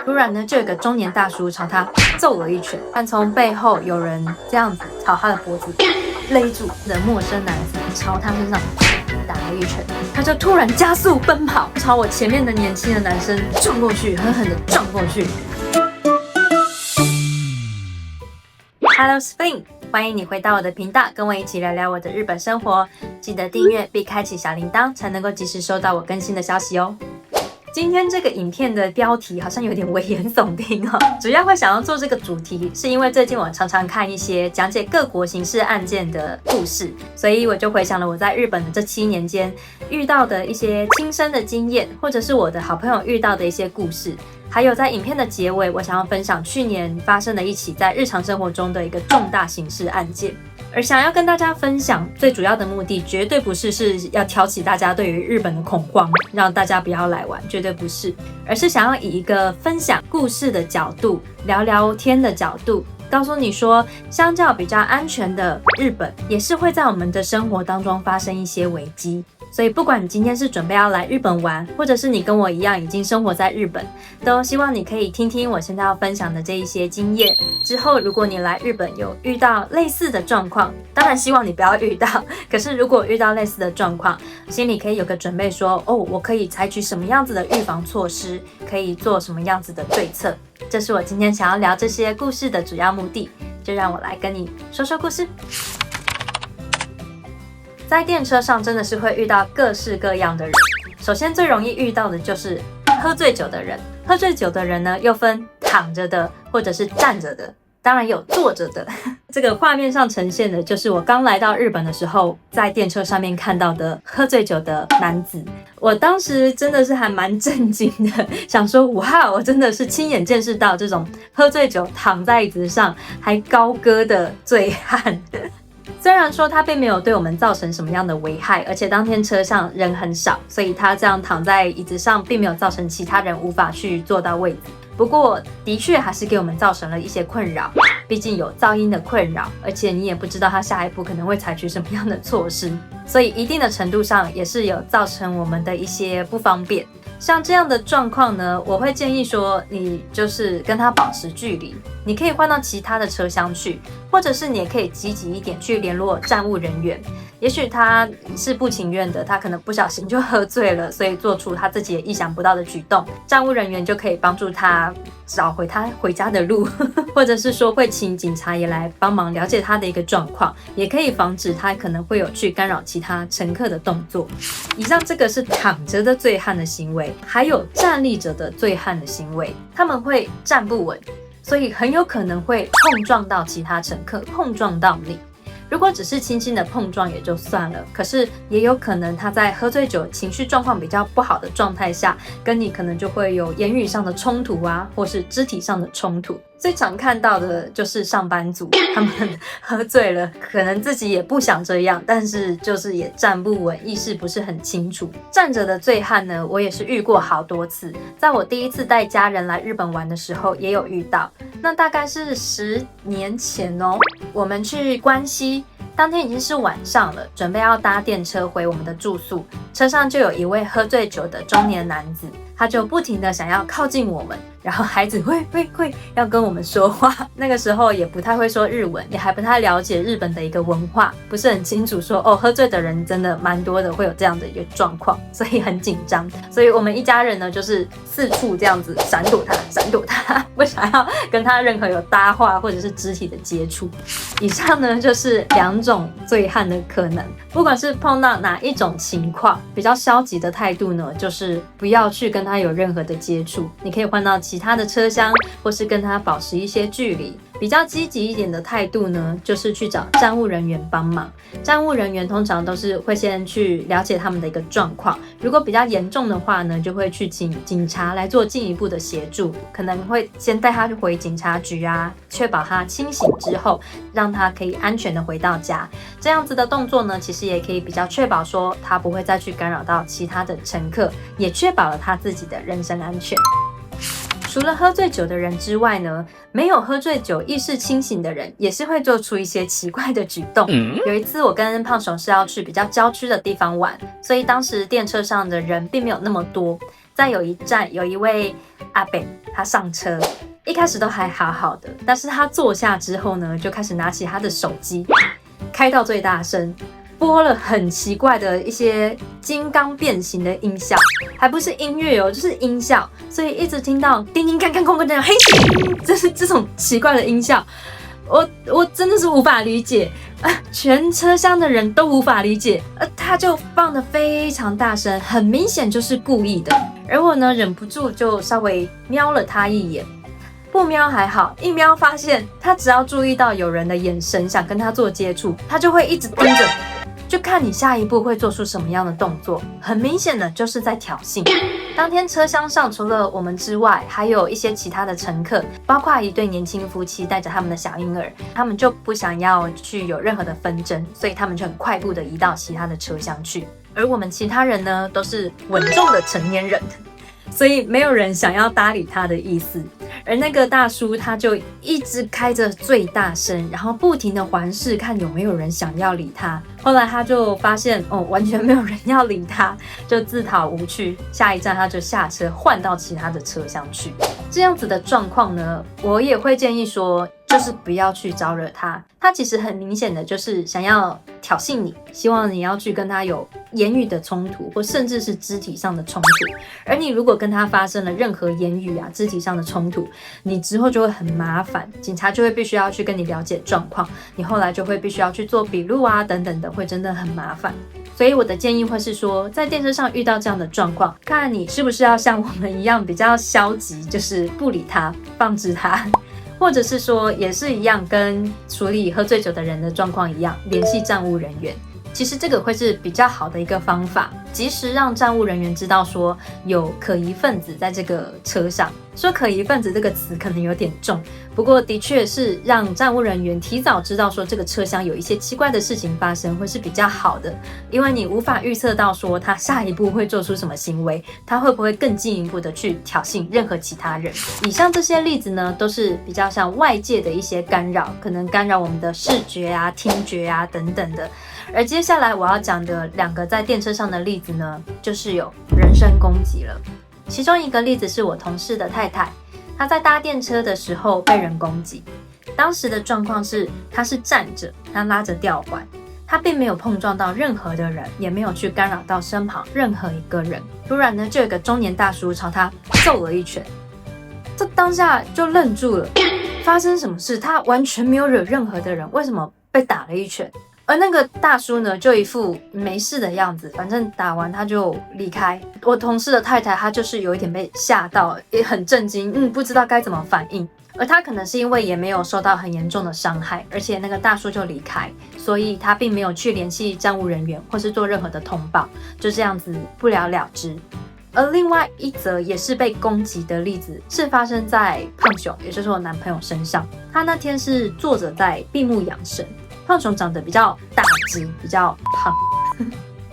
突然呢，就有个中年大叔朝他揍了一拳，但从背后有人这样子朝他的脖子勒住的陌生男子朝他身上打了一拳，他就突然加速奔跑，朝我前面的年轻的男生撞过去，狠狠的撞过去。Hello Spring， 欢迎你回到我的频道，跟我一起聊聊我的日本生活。记得订阅并开启小铃铛，才能够及时收到我更新的消息哦。今天这个影片的标题好像有点危言耸听哦，主要会想要做这个主题，是因为最近我常常看一些讲解各国刑事案件的故事，所以我就回想了我在日本的这7年间遇到的一些亲身的经验，或者是我的好朋友遇到的一些故事。还有在影片的结尾，我想要分享去年发生的一起在日常生活中的一个重大刑事案件。而想要跟大家分享最主要的目的，绝对不是要挑起大家对于日本的恐慌，让大家不要来玩，绝对不是，而是想要以一个分享故事的角度，聊聊天的角度，告诉你说，相较比较安全的日本，也是会在我们的生活当中发生一些危机。所以不管你今天是准备要来日本玩，或者是你跟我一样已经生活在日本，都希望你可以听听我现在要分享的这一些经验。之后如果你来日本有遇到类似的状况，当然希望你不要遇到，可是如果遇到类似的状况，心里可以有个准备说，我可以采取什么样子的预防措施，可以做什么样子的对策。这是我今天想要聊这些故事的主要目的，就让我来跟你说说故事。在电车上真的是会遇到各式各样的人，首先最容易遇到的就是喝醉酒的人。喝醉酒的人呢，又分躺着的或者是站着的，当然有坐着的。这个画面上呈现的就是我刚来到日本的时候，在电车上面看到的喝醉酒的男子。我当时真的是还蛮震惊的，想说哇，我真的是亲眼见识到这种喝醉酒躺在椅子上还高歌的醉汉。虽然说他并没有对我们造成什么样的危害，而且当天车上人很少，所以他这样躺在椅子上并没有造成其他人无法去坐到位置。不过的确还是给我们造成了一些困扰，毕竟有噪音的困扰，而且你也不知道他下一步可能会采取什么样的措施，所以一定的程度上也是有造成我们的一些不方便。像这样的状况呢，我会建议说，你就是跟他保持距离，你可以换到其他的车厢去，或者是你也可以积极一点去联络站务人员。也许他是不情愿的，他可能不小心就喝醉了，所以做出他自己也意想不到的举动，站务人员就可以帮助他找回他回家的路，或者是说会请警察也来帮忙了解他的一个状况，也可以防止他可能会有去干扰其他乘客的动作。以上这个是躺着的醉汉的行为，还有站立着的醉汉的行为，他们会站不稳，所以很有可能会碰撞到其他乘客，碰撞到你。如果只是轻轻的碰撞也就算了，可是也有可能他在喝醉酒、情绪状况比较不好的状态下，跟你可能就会有言语上的冲突啊，或是肢体上的冲突。最常看到的就是上班族，他们喝醉了，可能自己也不想这样，但是就是也站不稳，意识不是很清楚。站着的醉汉呢，我也是遇过好多次，在我第一次带家人来日本玩的时候也有遇到。那大概是10年前哦，我们去关西，当天已经是晚上了，准备要搭电车回我们的住宿，车上就有一位喝醉酒的中年男子，他就不停的想要靠近我们，然后孩子会要跟我们说话。那个时候也不太会说日文，也还不太了解日本的一个文化，不是很清楚说喝醉的人真的蛮多的，会有这样的一个状况，所以很紧张。所以我们一家人呢，就是四处这样子闪躲他，不想要跟他任何有搭话或者是肢体的接触。以上呢就是2种醉汉的可能，不管是碰到哪一种情况，比较消极的态度呢，就是不要去跟他有任何的接触，你可以换到其他的车厢，或是跟他保持一些距离。比较积极一点的态度呢，就是去找站务人员帮忙。站务人员通常都是会先去了解他们的一个状况，如果比较严重的话呢，就会去请警察来做进一步的协助，可能会先带他去回警察局啊，确保他清醒之后，让他可以安全的回到家。这样子的动作呢，其实也可以比较确保说他不会再去干扰到其他的乘客，也确保了他自己的人身安全。除了喝醉酒的人之外呢，没有喝醉酒意识清醒的人也是会做出一些奇怪的举动。有一次我跟胖熊是要去比较郊区的地方玩，所以当时电车上的人并没有那么多。在有一站有一位阿伯，他上车，一开始都还好好的，但是他坐下之后呢，就开始拿起他的手机，开到最大声，播了很奇怪的一些金刚变形的音效，还不是音乐哦，就是音效，所以一直听到叮叮当当哐哐当，嘿，这种奇怪的音效，我真的是无法理解。全车厢的人都无法理解，他就放得非常大声，很明显就是故意的。而我呢，忍不住就稍微瞄了他一眼，不瞄还好，一瞄发现他只要注意到有人的眼神想跟他做接触，他就会一直盯着，就看你下一步会做出什么样的动作，很明显的就是在挑衅。当天车厢上除了我们之外，还有一些其他的乘客，包括一对年轻夫妻带着他们的小婴儿，他们就不想要去有任何的纷争，所以他们就很快步的移到其他的车厢去。而我们其他人呢，都是稳重的成年人，所以没有人想要搭理他的意思。而那个大叔他就一直开着最大声，然后不停的环视看有没有人想要理他。后来他就发现完全没有人要理他，就自讨无趣，下一站他就下车换到其他的车厢去。这样子的状况呢，我也会建议说，就是不要去招惹他。他其实很明显的就是想要挑衅你，希望你要去跟他有言语的冲突，或甚至是肢体上的冲突。而你如果跟他发生了任何言语肢体上的冲突，你之后就会很麻烦，警察就会必须要去跟你了解状况，你后来就会必须要去做笔录等等的，会真的很麻烦。所以我的建议会是说，在电车上遇到这样的状况，看你是不是要像我们一样比较消极，就是不理他，放置他，或者是说也是一样跟处理喝醉酒的人的状况一样，联系站务人员。其实这个会是比较好的一个方法，及时让站务人员知道说有可疑分子在这个车上。说可疑分子这个词可能有点重，不过的确是让站务人员提早知道说这个车厢有一些奇怪的事情发生，会是比较好的。因为你无法预测到说他下一步会做出什么行为，他会不会更进一步的去挑衅任何其他人。以上这些例子呢，都是比较像外界的一些干扰，可能干扰我们的视觉听觉等等的。而接下来我要讲的2个在电车上的例子呢，就是有人身攻击了。其中一个例子是我同事的太太，她在搭电车的时候被人攻击。当时的状况是，她是站着，她拉着吊环，她并没有碰撞到任何的人，也没有去干扰到身旁任何一个人。突然呢，就有一个中年大叔朝她揍了一拳。这当下就愣住了，发生什么事？他完全没有惹任何的人，为什么被打了一拳？而那个大叔呢，就一副没事的样子，反正打完他就离开。我同事的太太，她就是有一点被吓到，也很震惊，不知道该怎么反应。而他可能是因为也没有受到很严重的伤害，而且那个大叔就离开，所以他并没有去联系站务人员或是做任何的通报，就这样子不了了之。而另外一则也是被攻击的例子，是发生在胖熊，也就是我男朋友身上。他那天是坐着在闭目养神。胖熊长得比较大只，比较胖，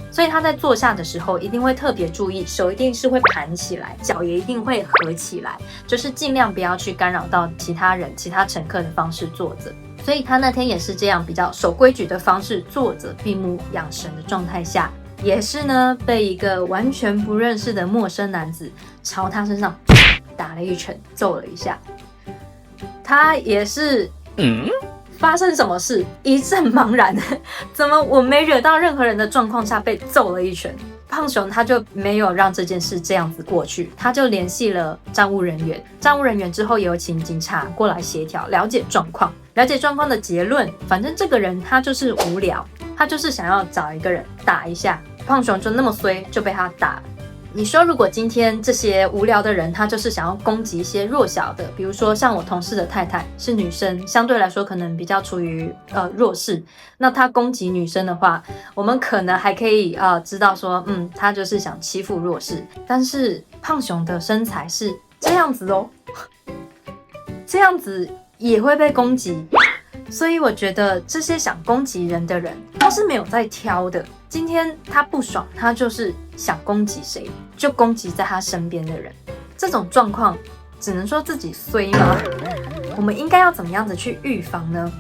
所以他在坐下的时候一定会特别注意，手一定是会盘起来，脚也一定会合起来，就是尽量不要去干扰到其他人、其他乘客的方式坐着。所以他那天也是这样比较守规矩的方式坐着闭目养神的状态下，也是呢被一个完全不认识的陌生男子朝他身上打了一拳，揍了一下。他也是发生什么事？一阵茫然，怎么我没惹到任何人的状况下被揍了一拳？胖熊他就没有让这件事这样子过去，他就联系了站务人员。站务人员之后也有请警察过来协调，了解状况。了解状况的结论，反正这个人他就是无聊，他就是想要找一个人打一下。胖熊就那么衰，就被他打了。你说如果今天这些无聊的人他就是想要攻击一些弱小的，比如说像我同事的太太是女生，相对来说可能比较处于弱势，那他攻击女生的话，我们可能还可以知道说他就是想欺负弱势。但是胖熊的身材是这样子哦，这样子也会被攻击。所以我觉得这些想攻击人的人，他是没有在挑的。今天他不爽，他就是想攻击谁，就攻击在他身边的人。这种状况，只能说自己衰吗？我们应该要怎么样子去预防呢？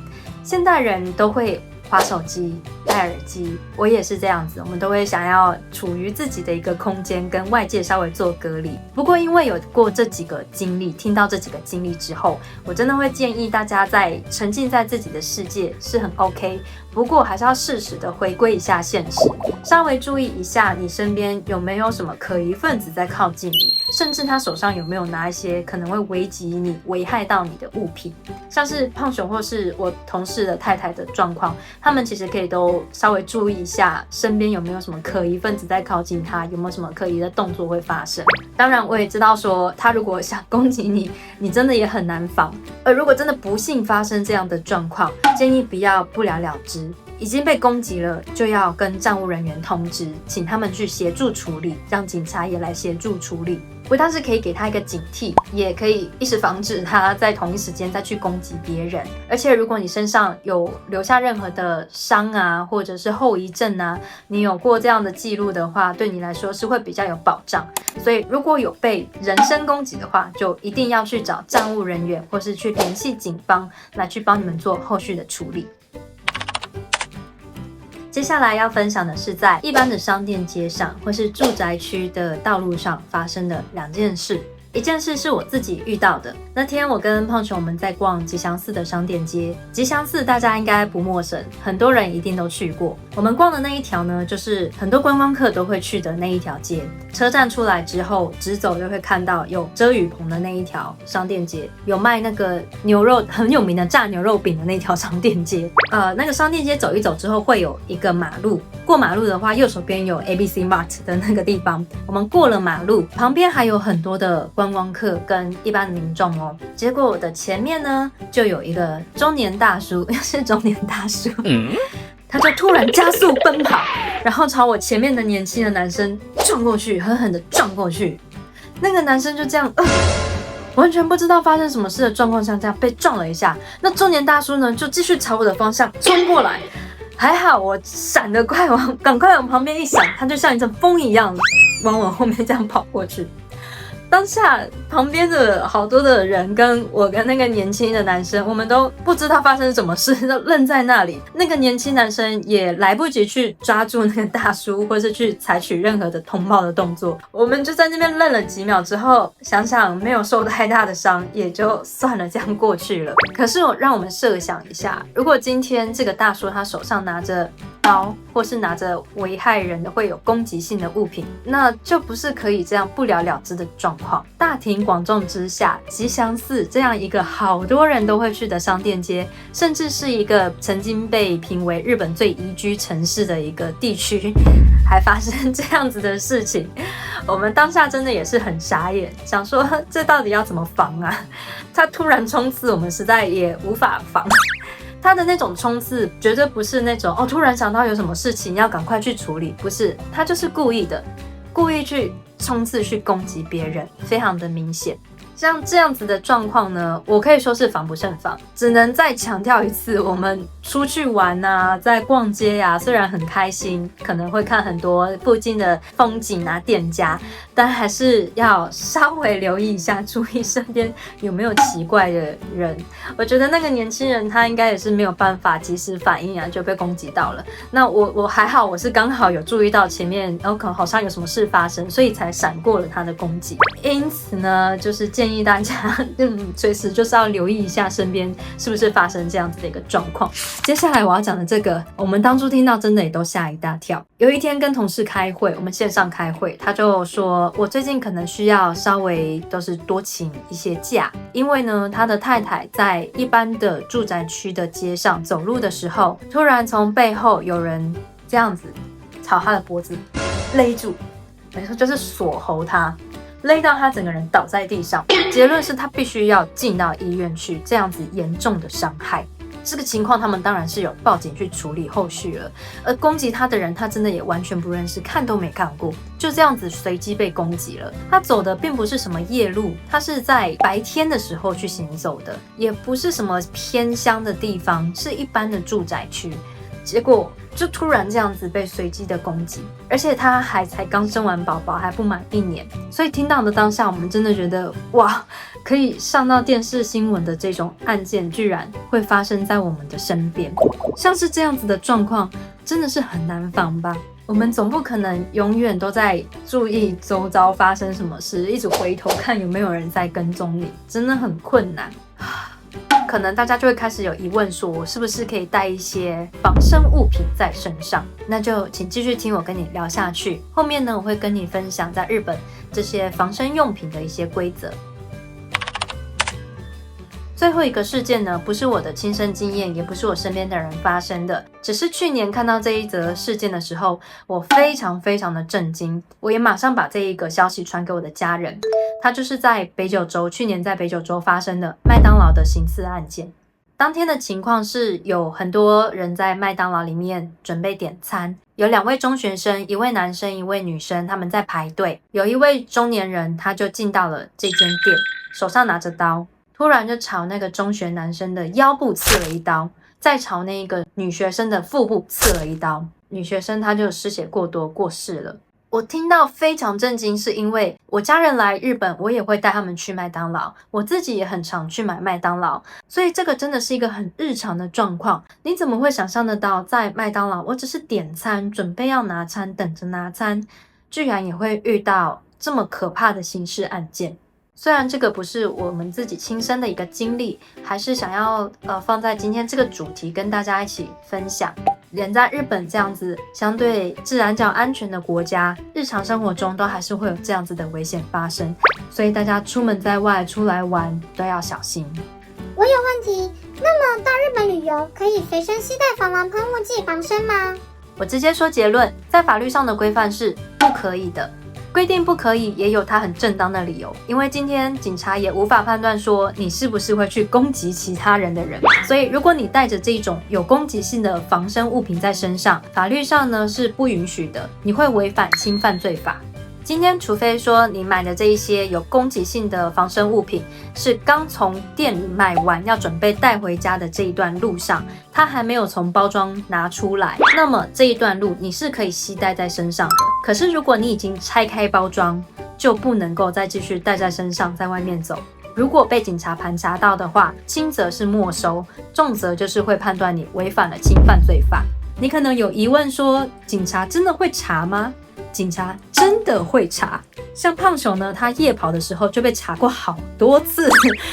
现代人都会滑手机，大戴耳机，我也是这样子，我们都会想要处于自己的一个空间，跟外界稍微做隔离。不过因为有过这几个经历，听到这几个经历之后，我真的会建议大家在沉浸在自己的世界是很 OK， 不过还是要适时的回归一下现实，稍微注意一下你身边有没有什么可疑分子在靠近你，甚至他手上有没有拿一些可能会危及你、危害到你的物品，像是胖熊或是我同事的太太的状况，他们其实可以都稍微注意一下身边有没有什么可疑分子在靠近他，有没有什么可疑的动作会发生。当然我也知道说他如果想攻击你，你真的也很难防，而如果真的不幸发生这样的状况，建议不要不了了之，已经被攻击了，就要跟站务人员通知，请他们去协助处理，让警察也来协助处理。不但是可以给他一个警惕，也可以一时防止他在同一时间再去攻击别人。而且如果你身上有留下任何的伤啊，或者是后遗症啊，你有过这样的记录的话，对你来说是会比较有保障。所以如果有被人身攻击的话，就一定要去找站务人员，或是去联系警方来去帮你们做后续的处理。接下来要分享的是在一般的商店街上或是住宅区的道路上发生的2件事。一件事是我自己遇到的，那天我跟胖熊我们在逛吉祥寺的商店街。吉祥寺大家应该不陌生，很多人一定都去过。我们逛的那一条呢，就是很多观光客都会去的那一条街。车站出来之后，直走就会看到有遮雨棚的那一条商店街，有卖那个牛肉很有名的炸牛肉饼的那条商店街。那个商店街走一走之后，会有一个马路。过马路的话，右手边有 ABC Mart 的那个地方。我们过了马路，旁边还有很多的观光客跟一般的民众哦。结果我的前面呢，就有一个中年大叔，是中年大叔，他就突然加速奔跑，然后朝我前面的年轻的男生撞过去，狠狠的撞过去。那个男生就这样，完全不知道发生什么事的状况下，这样被撞了一下。那中年大叔呢，就继续朝我的方向冲过来。还好我闪得快，赶快往旁边一闪，他就像一阵风一样往我后面这样跑过去。当下旁边的好多的人跟我跟那个年轻的男生，我们都不知道发生什么事，都愣在那里。那个年轻男生也来不及去抓住那个大叔，或是去采取任何的通报的动作。我们就在那边愣了几秒之后，想想没有受太大的伤，也就算了，这样过去了。可是让我们设想一下，如果今天这个大叔他手上拿着刀，或是拿着危害人的会有攻击性的物品，那就不是可以这样不了了之的状况。大庭广众之下，吉祥寺这样一个好多人都会去的商店街，甚至是一个曾经被评为日本最宜居城市的一个地区，还发生这样子的事情，我们当下真的也是很傻眼，想说这到底要怎么防啊？他突然冲刺，我们实在也无法防。他的那种冲刺绝对不是那种突然想到有什么事情要赶快去处理，不是，他就是故意的，故意去冲刺去攻击别人，非常的明显。像这样子的状况呢，我可以说是防不胜防，只能再强调一次，我们出去玩啊，在逛街啊，虽然很开心，可能会看很多附近的风景啊、店家，但还是要稍微留意一下，注意身边有没有奇怪的人。我觉得那个年轻人他应该也是没有办法及时反应啊，就被攻击到了。那我还好，我是刚好有注意到前面可能好像有什么事发生，所以才闪过了他的攻击。因此呢，就是建议大家随时就是要留意一下身边是不是发生这样子的一个状况。接下来我要讲的这个，我们当初听到真的也都吓一大跳。有一天跟同事开会，我们线上开会，他就说我最近可能需要稍微都是多请一些假，因为呢他的太太在一般的住宅区的街上走路的时候，突然从背后有人这样子朝他的脖子勒住，没错，就是锁喉他，勒到他整个人倒在地上。结论是他必须要进到医院去，这样子严重的伤害。这个情况他们当然是有报警去处理后续了，而攻击他的人他真的也完全不认识，看都没看过，就这样子随机被攻击了。他走的并不是什么夜路，他是在白天的时候去行走的，也不是什么偏乡的地方，是一般的住宅区。结果就突然这样子被随机的攻击，而且他还才刚生完宝宝，还不满1年，所以听到的当下，我们真的觉得哇，可以上到电视新闻的这种案件，居然会发生在我们的身边。像是这样子的状况，真的是很难防吧？我们总不可能永远都在注意周遭发生什么事，一直回头看有没有人在跟踪你，真的很困难。可能大家就会开始有疑问说，是不是可以带一些防身物品在身上？那就请继续听我跟你聊下去。后面呢，我会跟你分享在日本这些防身用品的一些规则。最后一个事件呢，不是我的亲身经验，也不是我身边的人发生的，只是去年看到这一则事件的时候，我非常的震惊，我也马上把这一个消息传给我的家人。它就是在北九州，去年在北九州发生的麦当劳的刑事案件。当天的情况是有很多人在麦当劳里面准备点餐，有2位中学生，一位男生，一位女生，他们在排队。有一位中年人，他就进到了这间店，手上拿着刀。突然就朝那个中学男生的腰部刺了一刀，再朝那个女学生的腹部刺了一刀，女学生她就失血过多过世了。我听到非常震惊，是因为我家人来日本，我也会带他们去麦当劳，我自己也很常去买麦当劳，所以这个真的是一个很日常的状况。你怎么会想象得到，在麦当劳我只是点餐，准备要拿餐，等着拿餐，居然也会遇到这么可怕的刑事案件？虽然这个不是我们自己亲身的一个经历，还是想要放在今天这个主题跟大家一起分享。连在日本这样子相对自然较安全的国家，日常生活中都还是会有这样子的危险发生，所以大家出门在外出来玩都要小心。我有问题，那么到日本旅游可以随身携带防狼喷雾剂防身吗？我直接说结论，在法律上的规范是不可以的。规定不可以也有它很正当的理由，因为今天警察也无法判断说你是不是会去攻击其他人的人，所以如果你带着这种有攻击性的防身物品在身上，法律上呢是不允许的，你会违反轻犯罪法。今天除非说你买的这一些有攻击性的防身物品是刚从店里买完要准备带回家的这一段路上，它还没有从包装拿出来，那么这一段路你是可以携带在身上的。可是如果你已经拆开包装，就不能够再继续带在身上在外面走。如果被警察盘查到的话，轻则是没收，重则就是会判断你违反了轻犯罪法。你可能有疑问说，警察真的会查吗？警察真的会查，像胖熊呢，他夜跑的时候就被查过好多次，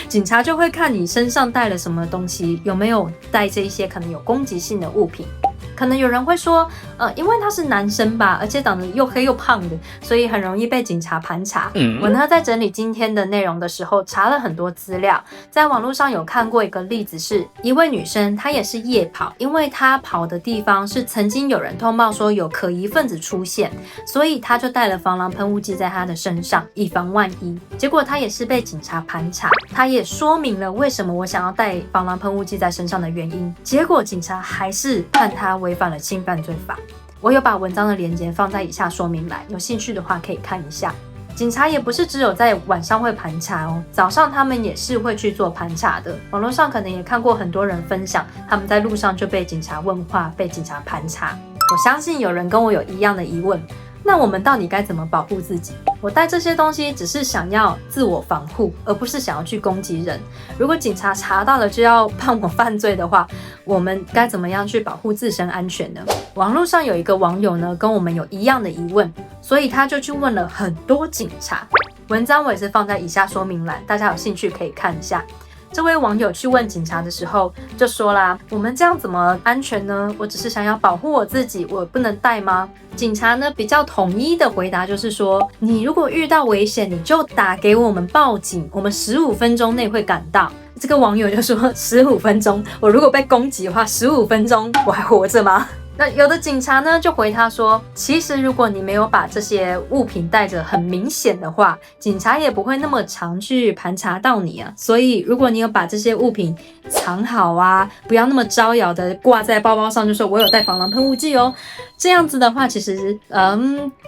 警察就会看你身上带了什么东西，有没有带这一些可能有攻击性的物品。可能有人会说，因为他是男生吧，而且长得又黑又胖的，所以很容易被警察盘查。我呢在整理今天的内容的时候，查了很多资料，在网络上有看过一个例子，是一位女生，她也是夜跑，因为她跑的地方是曾经有人通报说有可疑分子出现，所以她就带了防狼喷雾剂在她的身上，以防万一。结果她也是被警察盘查，她也说明了为什么我想要带防狼喷雾剂在身上的原因，结果警察还是判她违反了轻犯罪法。我有把文章的连结放在以下说明栏，有兴趣的话可以看一下。警察也不是只有在晚上会盘查哦，早上他们也是会去做盘查的。网络上可能也看过很多人分享，他们在路上就被警察问话，被警察盘查。我相信有人跟我有一样的疑问，那我们到底该怎么保护自己？我带这些东西只是想要自我防护，而不是想要去攻击人。如果警察查到了就要判我犯罪的话，我们该怎么样去保护自身安全呢？网络上有一个网友呢，跟我们有一样的疑问，所以他就去问了很多警察。文章我也是放在以下说明栏，大家有兴趣可以看一下。这位网友去问警察的时候就说啦，我们这样怎么安全呢？我只是想要保护我自己，我不能带吗？警察呢比较统一的回答就是说，你如果遇到危险，你就打给我们报警，我们15分钟内会赶到。这个网友就说15分钟，我如果被攻击的话，15分钟我还活着吗？那有的警察呢就回他说，其实如果你没有把这些物品带着很明显的话，警察也不会那么常去盘查到你啊。所以如果你有把这些物品藏好啊，不要那么招摇的挂在包包上，就说我有带防狼喷雾剂哦，这样子的话其实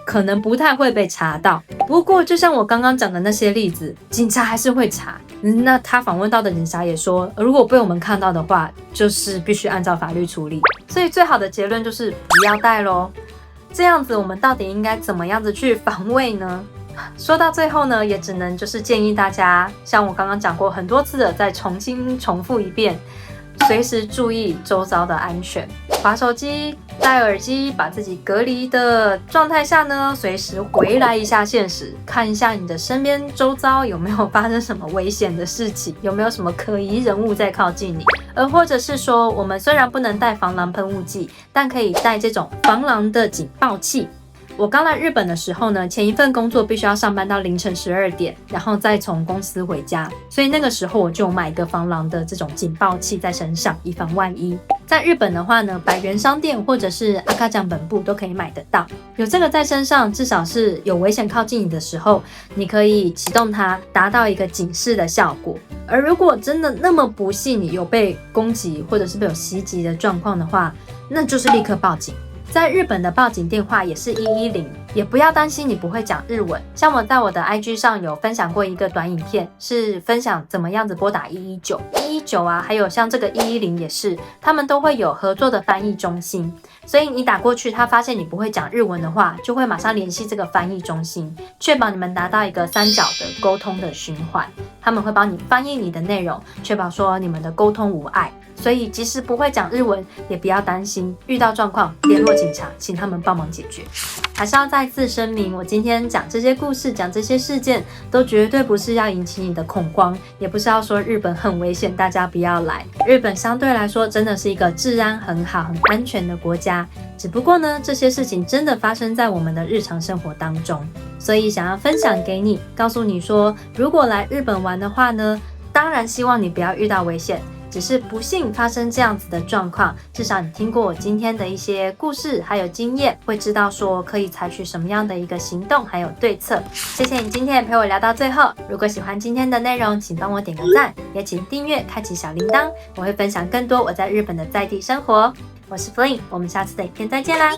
可能不太会被查到。不过就像我刚刚讲的那些例子，警察还是会查。那他访问到的警察也说，如果被我们看到的话，就是必须按照法律处理。所以最好的结论就是不要戴咯。这样子我们到底应该怎么样子去防卫呢？说到最后呢，也只能就是建议大家，像我刚刚讲过很多次的，再重新重复一遍，随时注意周遭的安全。滑手机、戴耳机，把自己隔离的状态下呢，随时回来一下现实，看一下你的身边周遭有没有发生什么危险的事情，有没有什么可疑人物在靠近你。而或者是说，我们虽然不能带防狼喷雾剂，但可以带这种防狼的警报器。我刚来日本的时候呢，前一份工作必须要上班到凌晨12点，然后再从公司回家，所以那个时候我就买一个防狼的这种警报器在身上，以防万一。在日本的话呢，百元商店或者是阿卡酱本部都可以买得到，有这个在身上，至少是有危险靠近你的时候，你可以启动它，达到一个警示的效果。而如果真的那么不幸你有被攻击或者是被有袭击的状况的话，那就是立刻报警。在日本的报警电话也是110，也不要担心你不会讲日文。像我在我的 IG 上有分享过一个短影片，是分享怎么样子拨打119啊，还有像这个110也是，他们都会有合作的翻译中心。所以你打过去，他发现你不会讲日文的话，就会马上联系这个翻译中心，确保你们达到一个3角的沟通的循环。他们会帮你翻译你的内容，确保说你们的沟通无碍。所以即使不会讲日文，也不要担心，遇到状况联络警察，请他们帮忙解决。还是要再次声明，我今天讲这些故事，讲这些事件，都绝对不是要引起你的恐慌，也不是要说日本很危险，大家不要来。日本相对来说真的是一个治安很好、很安全的国家，只不过呢，这些事情真的发生在我们的日常生活当中，所以想要分享给你，告诉你说，如果来日本玩的话呢，当然希望你不要遇到危险。只是不幸发生这样子的状况，至少你听过我今天的一些故事还有经验，会知道说可以采取什么样的一个行动还有对策。谢谢你今天陪我聊到最后，如果喜欢今天的内容，请帮我点个赞，也请订阅开启小铃铛，我会分享更多我在日本的在地生活。我是 Flynn， 我们下次的影片再见啦。